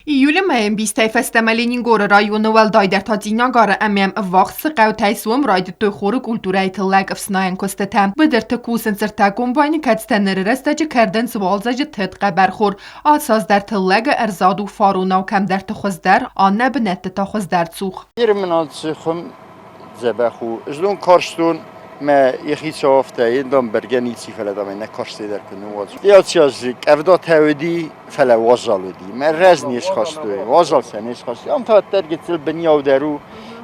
Iulie majem bistej festeme Leningorы rayonu vəldayder tacinagarı əməm vaxt sıqavtay suam raydıdтой хоры культурăтăлăг ăfснайыны куыстытăм. Bıdırtı куысынцырта комбайны кәтстənləri rəstəcə kərdən zıvalzacı tət qəbərxor. Alsazдар tılləgə ərzadu farunav kəmdər tıxızdər, anə binətdə taxızdər çuq. Yerimin alçıxım zəbəxu, üzlun karşdun ما یخی صافته ایندام برگنی چی فلدام نه کارسته در کنه واج. یا چیزی افداد هودی فلا وازالودی. من رز نیش خواستوی وازال سنیش خواستی. ام تا ترگتل بنیاد درو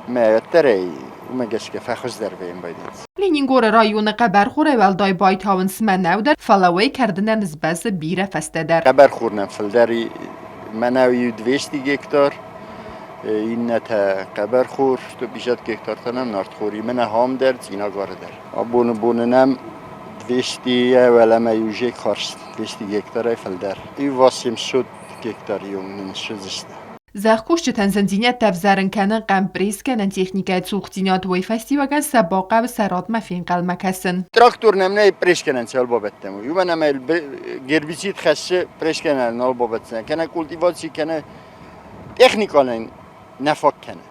ما تری و مگس که فخوز در بیم باید. Leningorы rayonu qəbərxor əvəlday baytavın smənəvdər فەلوی کردنن زبز بیره فستدر. qəbərxorun فلدری منوی 200 هکتار. این نتا qəbərxor تو بیشتر هکتار تنم نارتخوری من هم در زینا گاره در. بونم 200 ولی ما یوجه کارست 200 هکتار فلدر. این واسیم شد هکتاریوم نشدست. زخوش تنزنزینیت دفزرن کنن قمبریز کنن تکنیکای سوختینات وی فستیوگن سباقه و سرات مفین قلمه کسن. تراکتور نمونه پریش کنن سال بابتتمو. یو من امال گربیسیت خسته پریش کنن نال بابتتن. کنن کلتیواسی کنن تکنیکالن نفاق کنن.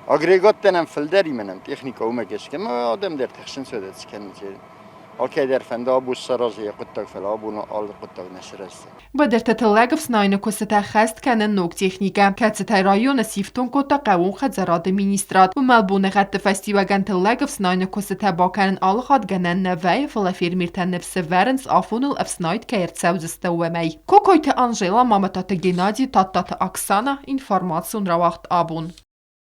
اگریگات تنم فلدری منم تکنیکا اومگش که ما آدم در تخشن سودت کنن چه. آکی در فنده آبو سرازی قطع فل آبو آل قطع نشرست. بدرت تلاقي ăfснайыны куыстытă خست کنن نوک تکنیکا. کتستای رایون سیفتون کتا قوون хъăдзарады министрад. و ملبونه خط فستیوگن تلاقي ăfснайыны куыстытă باکنن آل خاد گنن نوای فلافیرمیرتن نفس ورنس آفونل ăfснайт کایرت سوزسته ومی. کوکایت آنژلا مامتات گنادی تاتات اکسانا اینفورماسیون روخت آبون.